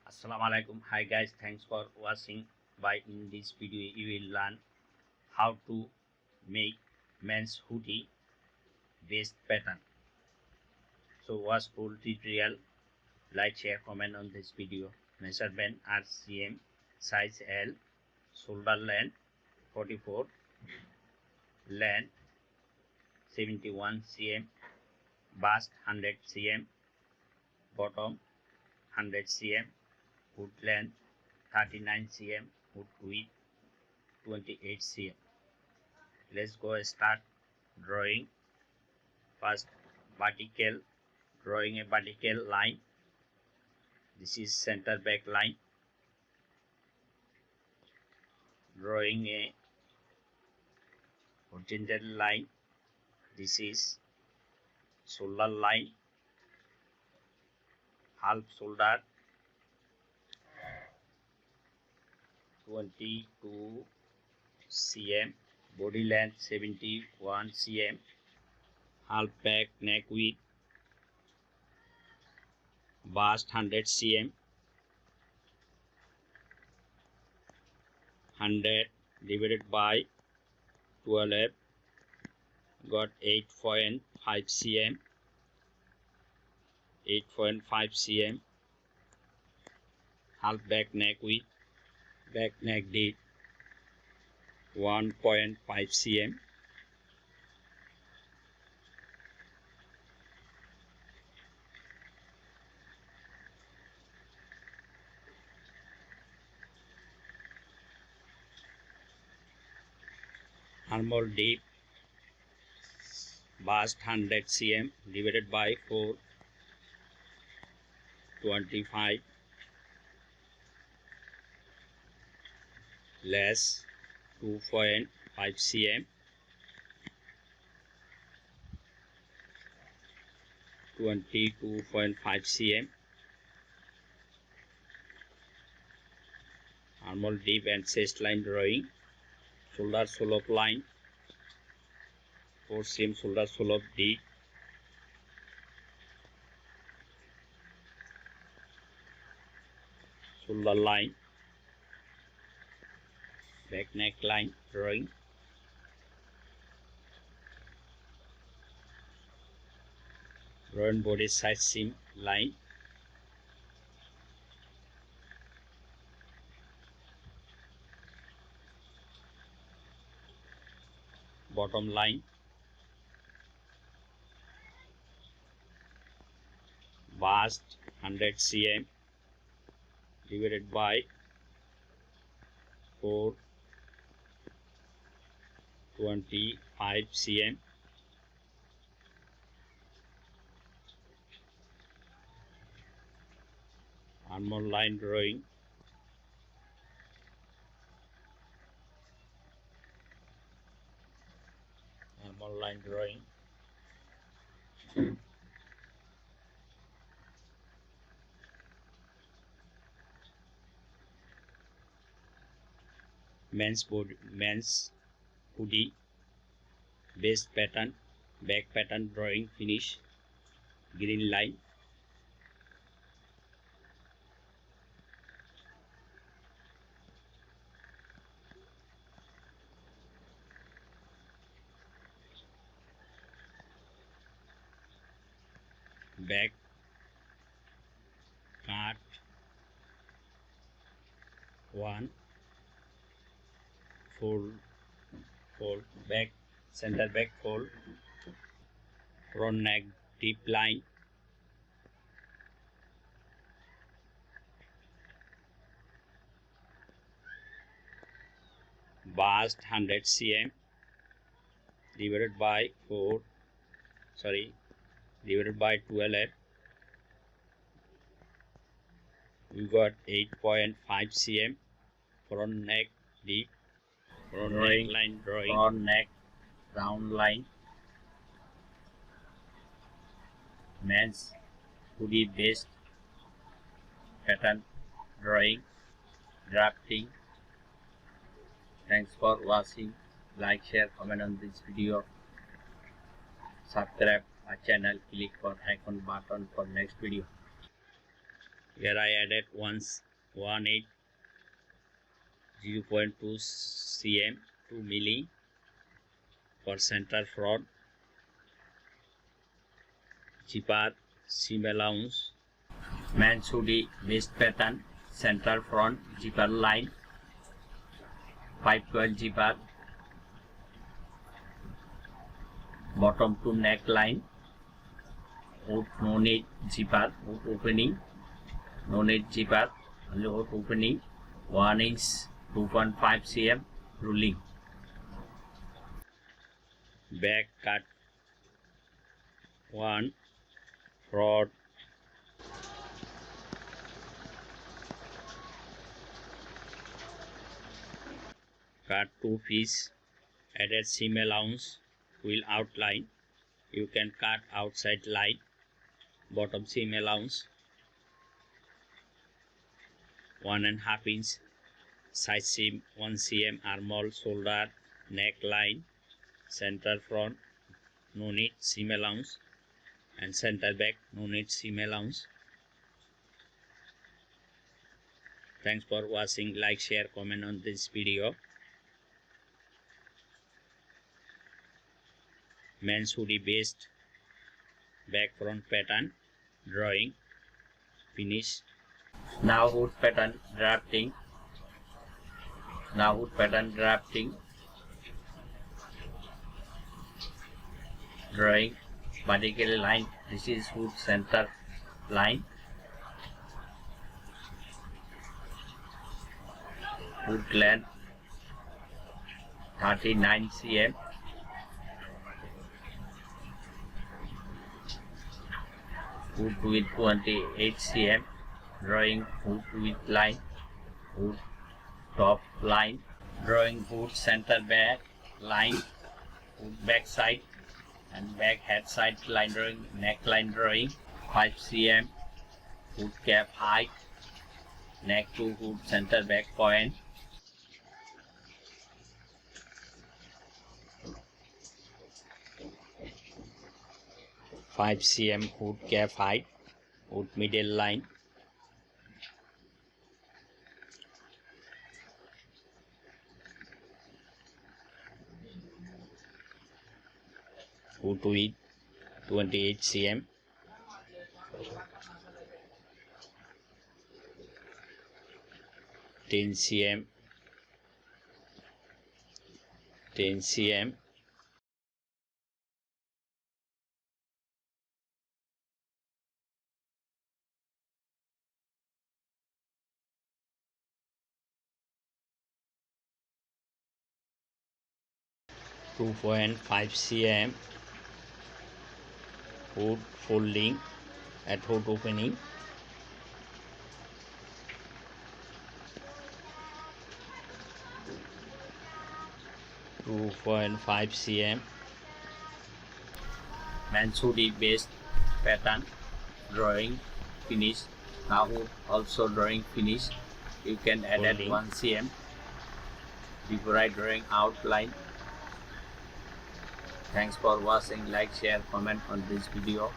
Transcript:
Assalamualaikum. Hi guys, thanks for watching. In this video you will learn how to make men's hoodie waist pattern. So watch full tutorial, like, share, comment on this video. Measurement are cm, size L, shoulder length 44, length 71 cm, bust 100 cm, bottom 100 cm, hood length 39 cm, hood width 28 cm. Let's go start drawing. First, vertical, drawing a vertical line. This is center back line. Drawing a horizontal line. This is shoulder line, half shoulder 22 cm, body length 71 cm, half back neck width, bust 100 cm, 100 divided by 12 got 8.5 cm, 8.5 cm, half back neck width, back neck depth 1.5 cm, armhole deep, bust 100 cm divided by 4, 25, less 2.5 cm, 22.5 cm, armhole deep and chest line drawing. Shoulder slope line 4 cm, shoulder slope deep, shoulder line, back neck line drawing, drawing body side seam line, bottom line, bust 100 cm divided by 4, 25 cm, armhole line drawing, armhole line drawing, men's hoodie waist pattern, back pattern drawing finish, green line, back cut 1, fold, back, center back fold, front neck deep line, bust 100 cm divided by 12, we got 8.5 cm, front neck deep, front neck line drawing, front neck round line, men's hoodie waist pattern, drawing, drafting. Thanks for watching. Like, share, comment on this video. Subscribe my channel. Click for icon button for next video. Here I added 180 0.2 cm 2 milli for center front, zipper, seam allowance, men's hoodie waist pattern, center front zipper line, 5-12 zipper, bottom to neck line, hood no need zipper, hood opening, no need zipper, only hood opening, 1 inch 2.5 cm ruling. Back cut 1, front cut 2 piece, added seam allowance, wheel outline, you can cut outside line, bottom seam allowance, 1.5 inch, side seam 1 cm, armhole, shoulder, neckline, center front, no need seam allowance, and center back, no need seam allowance. Thanks for watching. Like, share, comment on this video. Men's hoodie based back front pattern, drawing, finish. Now hood pattern drafting. Drawing vertical line. This is hood center line. Hood length 39 cm. Hood width 28 cm. Drawing hood width line. Hood top line. Drawing hood center back line. Hood back side and back head side line drawing. Neckline drawing 5 cm. Hood cap height. Neck to hood center back point. 5 cm hood cap height, hood middle line, hood width 28 cm, ten cm, 10 cm, two 2.5 cm hood folding at hood opening, two 2.5 cm men's hoodie based pattern, drawing finish. Now hood also drawing finish. You can add at 1 cm before I drawing outline. Thanks for watching. Like, share, comment on this video.